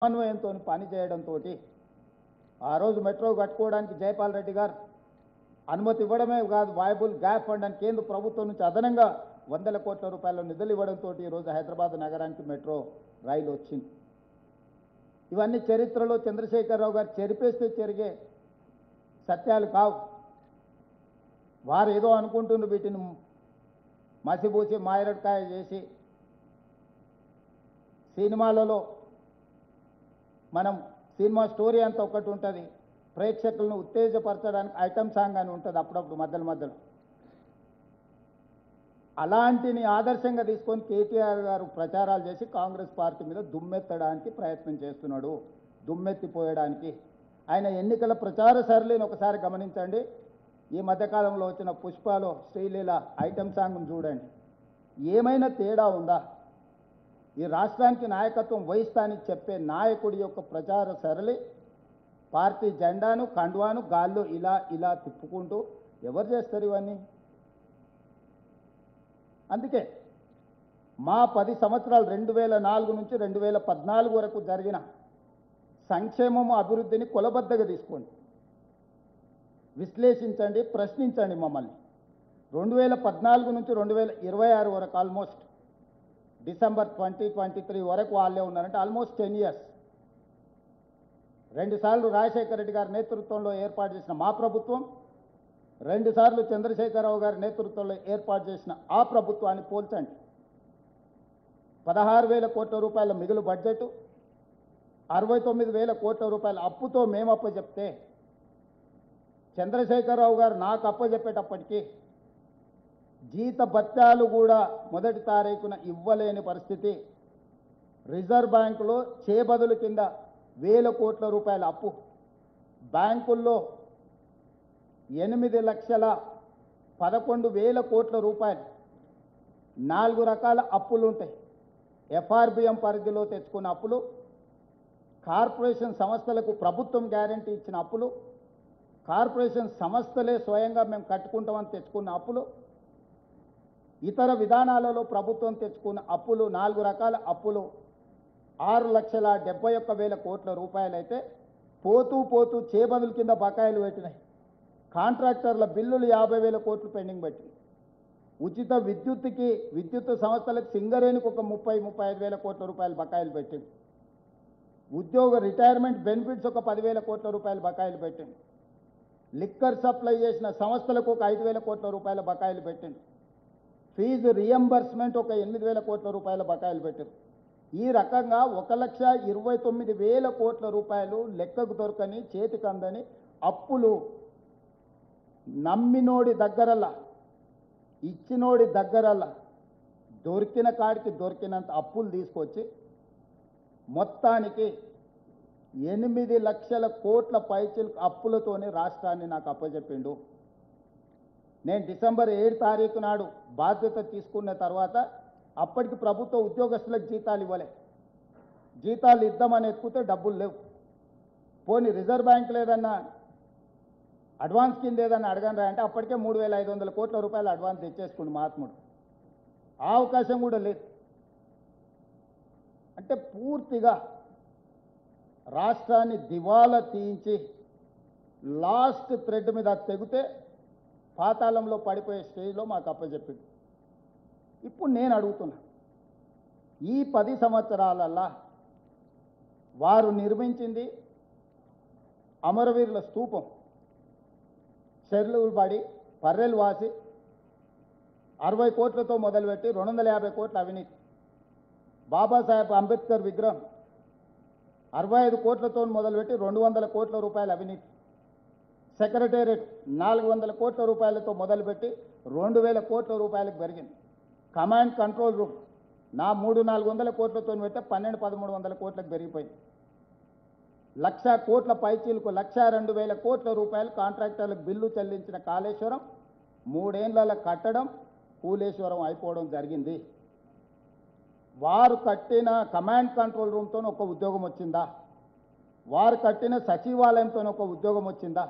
సమన్వయంతో పని చేయడంతో ఆ రోజు మెట్రో కట్టుకోవడానికి జైపాల్ రెడ్డి గారు అనుమతి ఇవ్వడమే కాదు, వాయబుల్ గ్యాప్ ఫండ్ అని కేంద్ర ప్రభుత్వం నుంచి అదనంగా వందల కోట్ల రూపాయల నిధులు ఇవ్వడంతో ఈరోజు హైదరాబాద్ నగరానికి మెట్రో రైలు వచ్చింది. ఇవన్నీ చరిత్రలో చంద్రశేఖరరావు గారు చెరిపేస్తే జరిగే సత్యాలు కావు. వారు ఏదో అనుకుంటున్న వీటిని మసిబూసి మాయరడ్కాయ చేసి సినిమాలలో మనం సినిమా స్టోరీ అంతా ఒకటి ఉంటుంది, ప్రేక్షకులను ఉత్తేజపరచడానికి ఐటమ్ సాంగ్ అని ఉంటుంది అప్పుడప్పుడు మధ్యలో. అలాంటిని ఆదర్శంగా తీసుకొని కేటీఆర్ గారు ప్రచారాలు చేసి కాంగ్రెస్ పార్టీ మీద దుమ్మెత్తడానికి ప్రయత్నం చేస్తున్నాడు. దుమ్మెత్తిపోయడానికి ఆయన ఎన్నికల ప్రచార సరళిని ఒకసారి గమనించండి. ఈ మధ్యకాలంలో వచ్చిన పుష్పలో శ్రీలీల ఐటమ్ సాంగ్ను చూడండి, ఏమైనా తేడా ఉందా? ఈ రాష్ట్రానికి నాయకత్వం వహిస్తానని చెప్పే నాయకుడి యొక్క ప్రచార సరళి పార్టీ జెండాను కండువాను గాల్లో ఇలా ఇలా తిప్పుకుంటూ ఎవరు చేస్తారు ఇవన్నీ? అందుకే మా 10 సంవత్సరాలు 2004 నుంచి 2014 వరకు జరిగిన సంక్షేమము అభివృద్ధిని కొలబద్దగా తీసుకోండి, విశ్లేషించండి, ప్రశ్నించండి మమ్మల్ని. 2014 నుంచి 2026 వరకు ఆల్మోస్ట్ డిసెంబర్ 2023 వరకు వాళ్ళే ఉన్నారంటే ఆల్మోస్ట్ 10 ఇయర్స్. 2 సార్లు రాజశేఖర రెడ్డి గారి నేతృత్వంలో ఏర్పాటు చేసిన మా ప్రభుత్వం, 2 సార్లు చంద్రశేఖరరావు గారి నేతృత్వంలో ఏర్పాటు చేసిన ఆ ప్రభుత్వాన్ని పోల్చండి. 16,000 కోట్ల రూపాయల మిగులు బడ్జెట్, 69,000 కోట్ల రూపాయల అప్పుతో మేము అప్పచెప్తే చంద్రశేఖరరావు గారు నాకు అప్పచెప్పేటప్పటికీ జీత భత్యాలు కూడా మొదటి తారీఖున ఇవ్వలేని పరిస్థితి. రిజర్వ్ బ్యాంకులో చేబదులు కింద 1,000 కోట్ల రూపాయల అప్పు, బ్యాంకుల్లో 8,11,000 కోట్ల రూపాయలు, 4 రకాల అప్పులు ఉంటాయి. ఎఫ్ఆర్బిఎం పరిధిలో తెచ్చుకున్న అప్పులు, కార్పొరేషన్ సంస్థలకు ప్రభుత్వం గ్యారంటీ ఇచ్చిన అప్పులు, కార్పొరేషన్ సంస్థలే స్వయంగా మేము కట్టుకుంటామని తెచ్చుకున్న అప్పులు, ఇతర విధానాలలో ప్రభుత్వం తెచ్చుకున్న అప్పులు, 4 రకాల అప్పులు 6,71,000 కోట్ల రూపాయలైతే పోతూ చేబదుల కింద బకాయిలు పెట్టినాయి. కాంట్రాక్టర్ల బిల్లులు 50,000 కోట్లు పెండింగ్ పెట్టినాయి. ఉచిత విద్యుత్ సంస్థలకు సింగరేణికి ఒక 30,000-35,000 కోట్ల రూపాయల బకాయిలు పెట్టింది. ఉద్యోగ రిటైర్మెంట్ బెనిఫిట్స్ ఒక 10,000 కోట్ల రూపాయల బకాయిలు పెట్టింది. లిక్కర్ సప్లై చేసిన సంస్థలకు ఒక 5,000 కోట్ల రూపాయల బకాయిలు పెట్టింది. ఫీజు రియంబర్స్మెంట్ ఒక 8,000 కోట్ల రూపాయల బకాయిలు పెట్టారు. ఈ రకంగా 1,29,000 కోట్ల రూపాయలు లెక్కకు దొరకని, చేతికి అందని అప్పులు నమ్మినోడి దగ్గరల్లా, ఇచ్చినోడి దగ్గరల్లా దొరికిన కాడికి దొరికినంత అప్పులు తీసుకొచ్చి మొత్తానికి 8 లక్షల కోట్ల పైచిలకు అప్పులతోనే రాష్ట్రాన్ని నాకు అప్పచెప్పిండు. నేను డిసెంబర్ 7 తారీఖు నాడు బాధ్యత తీసుకున్న తర్వాత అప్పటికి ప్రభుత్వ ఉద్యోగస్తులకు జీతాలు ఇవ్వలే. జీతాలు ఇద్దామని ఎత్తుకుతే డబ్బులు లేవు. పోనీ రిజర్వ్ బ్యాంక్ లేదన్నా అడ్వాన్స్ కింద ఏదన్నా అడగనరా అంటే అప్పటికే 3,500 కోట్ల రూపాయలు అడ్వాన్స్ తెచ్చేసుకుండు మహాత్ముడు. ఆ అవకాశం కూడా లేదు. అంటే పూర్తిగా రాష్ట్రాన్ని దివాలా తీయించి లాస్ట్ థ్రెడ్ మీద తెగితే పాతాళంలో పడిపోయే స్టేజ్లో మాకు అప్పచెప్పింది. ఇప్పుడు నేను అడుగుతున్నా, ఈ 10 సంవత్సరాలల్లా వారు నిర్మించింది అమరవీరుల స్తూపం, చెర్లులు పడి పర్రెలు వాసి 60 కోట్లతో మొదలుపెట్టి 250 కోట్ల అవినీతి, బాబాసాహెబ్ అంబేద్కర్ విగ్రహం 65 కోట్లతో మొదలుపెట్టి 200 కోట్ల రూపాయల అవినీతి, సెక్రటేరియట్ 400 కోట్ల రూపాయలతో మొదలుపెట్టి 2,000 కోట్ల రూపాయలకు పెరిగింది. కమాండ్ కంట్రోల్ రూమ్ 300-400 కోట్లతో పెడితే 1200-1300 కోట్లకు పెరిగిపోయింది. 1,00,000 కోట్ల పైచీలకు 1,02,000 కోట్ల రూపాయలు కాంట్రాక్టర్లకు బిల్లు చెల్లించిన కాళేశ్వరం 3 ఏళ్ల కట్టడం కూలేశ్వరం అయిపోవడం జరిగింది. వారు కట్టిన కమాండ్ కంట్రోల్ రూమ్తో ఒక ఉద్యోగం వచ్చిందా? వారు కట్టిన సచివాలయంతో ఒక ఉద్యోగం వచ్చిందా?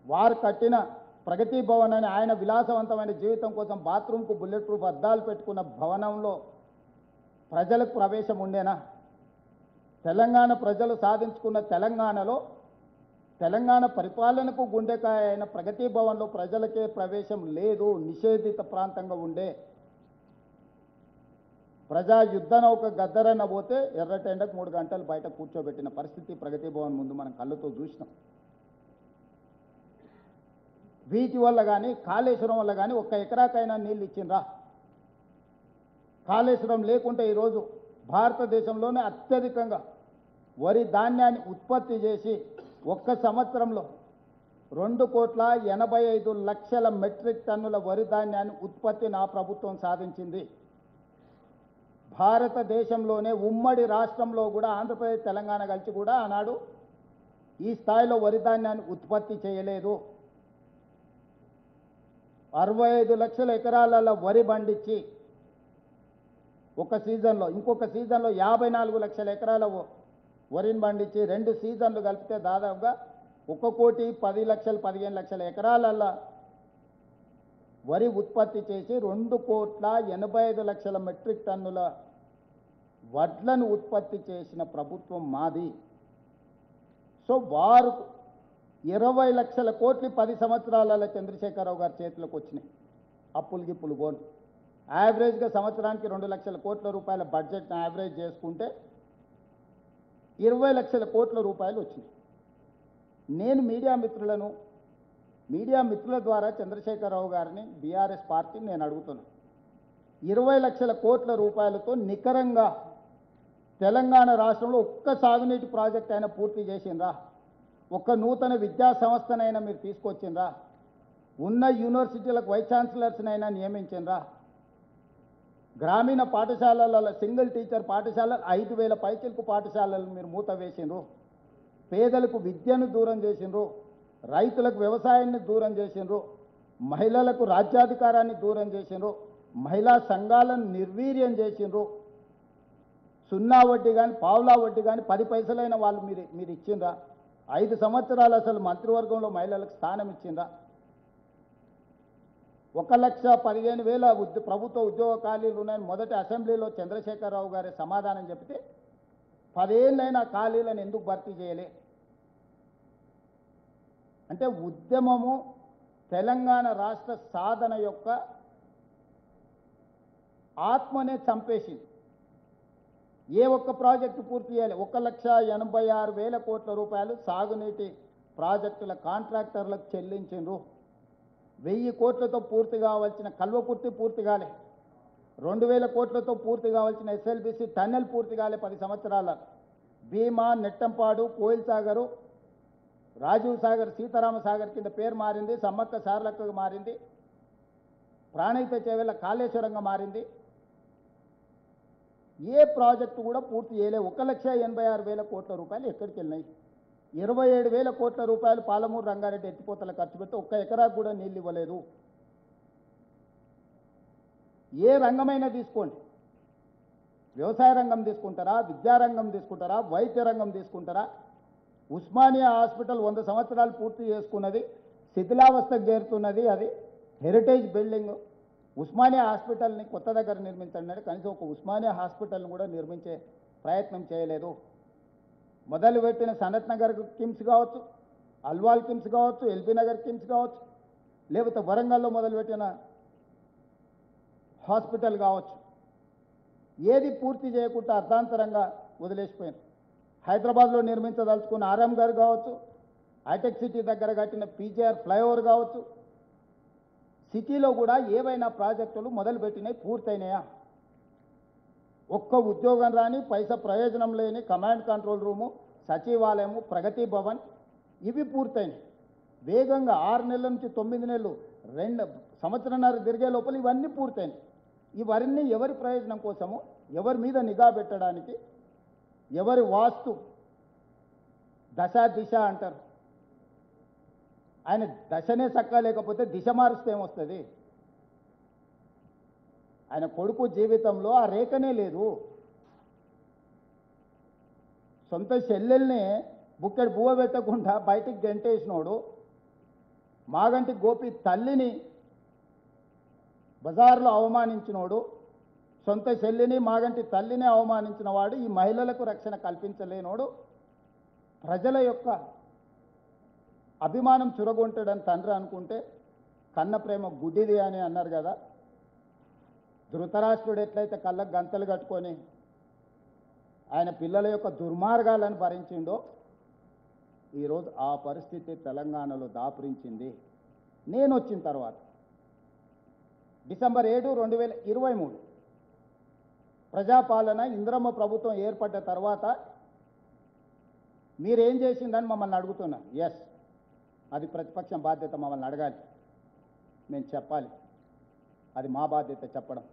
వారు కట్టిన ప్రగతి భవన్ అని ఆయన విలాసవంతమైన జీవితం కోసం బాత్రూమ్కు బుల్లెట్ ప్రూఫ్ అద్దాలు పెట్టుకున్న భవనంలో ప్రజలకు ప్రవేశం ఉండేనా? తెలంగాణ ప్రజలు సాధించుకున్న తెలంగాణలో తెలంగాణ పరిపాలనకు గుండెకాయ అయిన ప్రగతి భవన్లో ప్రజలకే ప్రవేశం లేదు, నిషేధిత ప్రాంతంగా ఉండే. ప్రజా యుద్ధ నౌక గద్దరన్న పోతే ఎర్రటెండకు 3 గంటలు బయట కూర్చోబెట్టిన పరిస్థితి ప్రగతి భవన్ ముందు మనం కళ్ళతో చూసినాం. వీటి వల్ల కానీ కాళేశ్వరం వల్ల కానీ 1 ఎకరాకైనా నీళ్ళు ఇచ్చిండ్రా? కాళేశ్వరం లేకుంటే ఈరోజు భారతదేశంలోనే అత్యధికంగా వరి ధాన్యాన్ని ఉత్పత్తి చేసి 1 సంవత్సరంలో 2,85,00,000 మెట్రిక్ టన్నుల వరి ధాన్యాన్ని ఉత్పత్తి నా ప్రభుత్వం సాధించింది. భారతదేశంలోనే ఉమ్మడి రాష్ట్రంలో కూడా ఆంధ్రప్రదేశ్ తెలంగాణ కలిసి కూడా ఆనాడు ఈ స్థాయిలో వరి ధాన్యాన్ని ఉత్పత్తి చేయలేదు. 65 లక్షల ఎకరాలలో వరి పండించి ఒక సీజన్లో, ఇంకొక సీజన్లో 54 లక్షల ఎకరాల వరిని పండించి 2 సీజన్లు కలిపితే దాదాపుగా 1,10,15 లక్షల ఎకరాలలో వరి ఉత్పత్తి చేసి 2,85,00,000 మెట్రిక్ టన్నుల వడ్లను ఉత్పత్తి చేసిన ప్రభుత్వం మాది. సో వారు 20 లక్షల కోట్లు 10 సంవత్సరాలలో చంద్రశేఖరరావు గారి చేతులకు వచ్చినాయి. అప్పులు గిప్పులు గోను యావరేజ్గా సంవత్సరానికి 2 లక్షల కోట్ల రూపాయల బడ్జెట్ని యావరేజ్ చేసుకుంటే 20 లక్షల కోట్ల రూపాయలు వచ్చినాయి. నేను మీడియా మిత్రుల ద్వారా చంద్రశేఖరరావు గారిని, బీఆర్ఎస్ పార్టీని నేను అడుగుతున్నాను, 20 లక్షల కోట్ల రూపాయలతో నికరంగా తెలంగాణ రాష్ట్రంలో ఒక్క సాగునీటి ప్రాజెక్ట్ అయినా పూర్తి చేసిండ్రా? ఒక్క నూతన విద్యా సంస్థనైనా మీరు తీసుకొచ్చిండ్రా? ఉన్న యూనివర్సిటీలకు వైస్ ఛాన్సలర్స్నైనా నియమించిండ్రా? గ్రామీణ పాఠశాలలలో సింగిల్ టీచర్ పాఠశాలలు 5,000 పైచిలకు పాఠశాలలు మీరు మూత వేసిండ్రు. పేదలకు విద్యను దూరం చేసిండ్రు, రైతులకు వ్యవసాయాన్ని దూరం చేసిండ్రు, మహిళలకు రాజ్యాధికారాన్ని దూరం చేసిండ్రు, మహిళా సంఘాలను నిర్వీర్యం చేసిండ్రు. 0 వడ్డీ కానీ పావులా వడ్డీ కానీ 10 పైసలైన వాళ్ళు మీరు ఇచ్చిండ్రా? 5 సంవత్సరాలు అసలు మంత్రివర్గంలో మహిళలకు స్థానం ఇచ్చిండ్రా? 1,15,000 ప్రభుత్వ ఉద్యోగ ఖాళీలు ఉన్నాయని మొదటి అసెంబ్లీలో చంద్రశేఖరరావు గారి సమాధానం చెప్తే 10 ఏళ్ళైనా ఖాళీలను ఎందుకు భర్తీ చేయలే? అంటే ఉద్యమము తెలంగాణ రాష్ట్ర సాధన యొక్క ఆత్మనే చంపేసింది. ఏ ఒక్క ప్రాజెక్టు పూర్తి చేయాలి? 1,86,000 కోట్ల రూపాయలు సాగునీటి ప్రాజెక్టుల కాంట్రాక్టర్లకు చెల్లించిండ్రు. 1000 కోట్లతో పూర్తి కావాల్సిన కల్వకుర్తి పూర్తి కాలే, 2,000 కోట్లతో పూర్తి కావాల్సిన ఎస్ఎల్బిసి టన్నెల్ పూర్తి కాలే 10 సంవత్సరాల. భీమా, నెట్టంపాడు, కోయిల్ సాగరు, రాజీవ్ సాగర్, సీతారామ సాగర్ కింద పేరు మారింది, సమ్మక్క సారలక్కగా మారింది, ప్రాణహిత చేవెళ్ళ కాళేశ్వరంగా మారింది. ఏ ప్రాజెక్టు కూడా పూర్తి చేయలే. 1,86,000 కోట్ల రూపాయలు ఎక్కడికి వెళ్ళినాయి? 27,000 కోట్ల రూపాయలు పాలమూరు రంగారెడ్డి ఎత్తిపోతల ఖర్చు పెట్టి 1 ఎకరాకు కూడా నీళ్ళు ఇవ్వలేదు. ఏ రంగమైనా తీసుకోండి, వ్యవసాయ రంగం తీసుకుంటారా, విద్యారంగం తీసుకుంటారా, వైద్య రంగం తీసుకుంటారా? ఉస్మానియా హాస్పిటల్ 100 సంవత్సరాలు పూర్తి చేసుకున్నది, శిథిలావస్థకు చేరుతున్నది. అది హెరిటేజ్ బిల్డింగ్. ఉస్మానియా హాస్పిటల్ని కొత్త దగ్గర నిర్మించండి, కనీసం ఒక ఉస్మానియా హాస్పిటల్ని కూడా నిర్మించే ప్రయత్నం చేయలేదు. మొదలుపెట్టిన సనత్ నగర్ కిమ్స్ కావచ్చు, అల్వాల్ కిమ్స్ కావచ్చు, ఎల్బీ నగర్ కిమ్స్ కావచ్చు, లేకపోతే వరంగల్లో మొదలుపెట్టిన హాస్పిటల్ కావచ్చు, ఏది పూర్తి చేయకుండా అర్ధాంతరంగా వదిలేసిపోయింది. హైదరాబాద్లో నిర్మించదలుచుకున్న ఆర్ఎం గారు కావచ్చు, హైటెక్ సిటీ దగ్గర కట్టిన పీజీఆర్ ఫ్లైఓవర్ కావచ్చు, సిటీలో కూడా ఏవైనా ప్రాజెక్టులు మొదలుపెట్టినాయి, పూర్తయినాయా? ఒక్క ఉద్యోగం రాని, పైసా ప్రయోజనం లేని కమాండ్ కంట్రోల్ రూము, సచివాలయము, ప్రగతి భవన్ ఇవి పూర్తయినాయి. వేగంగా 6 నెలల నుంచి 9 నెలలు, 2 సంవత్సరాలు తిరిగే లోపల ఇవన్నీ పూర్తయినాయి. ఇవన్నీ ఎవరి ప్రయోజనం కోసము? ఎవరి మీద నిఘా పెట్టడానికి? ఎవరి వాస్తు దశ దిశ అంటారు. ఆయన దశనే చక్కా లేకపోతే దిశ మారుస్తే ఏమొస్తుంది? ఆయన కొడుకు జీవితంలో ఆ రేఖనే లేదు. సొంత చెల్లెల్ని బుక్కెడు బువ్వ పెట్టకుండా బయటికి గంటేసినోడు, మాగంటి గోపి తల్లిని బజార్లో అవమానించినోడు, సొంత చెల్లిని మాగంటి తల్లిని అవమానించిన వాడు ఈ మహిళలకు రక్షణ కల్పించలేనోడు ప్రజల యొక్క అభిమానం చురగొంటాడని తండ్రి అనుకుంటే కన్న ప్రేమ గుడ్డిది అని అన్నారు కదా. ధృతరాష్ట్రుడు ఎట్లయితే కళ్ళకు గంతలు కట్టుకొని ఆయన పిల్లల యొక్క దుర్మార్గాలను భరించిండో ఈరోజు ఆ పరిస్థితి తెలంగాణలో దాపురించింది. నేను వచ్చిన తర్వాత డిసెంబర్ 7, 2023 ప్రజాపాలన ఇందిరమ్మ ప్రభుత్వం ఏర్పడ్డ తర్వాత మీరేం చేసిందని మమ్మల్ని అడుగుతున్నారు. ఎస్, అది ప్రతిపక్షం బాధ్యత, మమ్మల్ని అడగాలి, మేము చెప్పాలి. అది మా బాధ్యత చెప్పడం.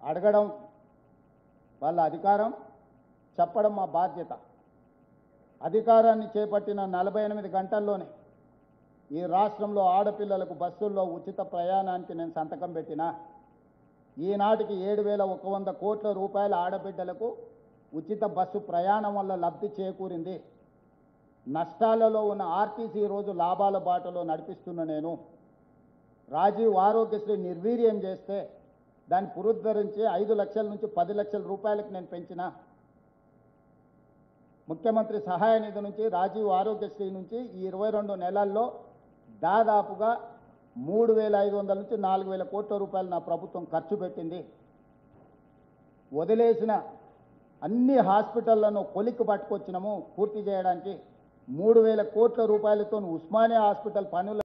అడగడం వాళ్ళ అధికారం, చెప్పడం మా బాధ్యత. అధికారాన్ని చేపట్టిన 48 గంటల్లోనే ఈ రాష్ట్రంలో ఆడపిల్లలకు బస్సుల్లో ఉచిత ప్రయాణానికి నేను సంతకం పెట్టినా. ఈనాటికి 7,100 కోట్ల రూపాయల ఆడబిడ్డలకు ఉచిత బస్సు ప్రయాణం వల్ల లబ్ధి చేకూరింది. నష్టాలలో ఉన్న ఆర్టీసీ రోజు లాభాల బాటలో నడిపిస్తున్న నేను రాజీవ్ ఆరోగ్యశ్రీ నిర్వీర్యం చేస్తే దాన్ని పునరుద్ధరించి 5 లక్షల నుంచి 10 లక్షల రూపాయలకు నేను పెంచిన. ముఖ్యమంత్రి సహాయ నిధి నుంచి రాజీవ్ ఆరోగ్యశ్రీ నుంచి ఈ 22 నెలల్లో దాదాపుగా 3,500 నుంచి 4,000 కోట్ల రూపాయలు నా ప్రభుత్వం ఖర్చు పెట్టింది. వదిలేసిన అన్ని హాస్పిటళ్లను కొలిక్కి పట్టుకొచ్చినాము పూర్తి చేయడానికి. 3,000 కోట్ల రూపాయలతో ఉస్మానియా హాస్పిటల్ పనులు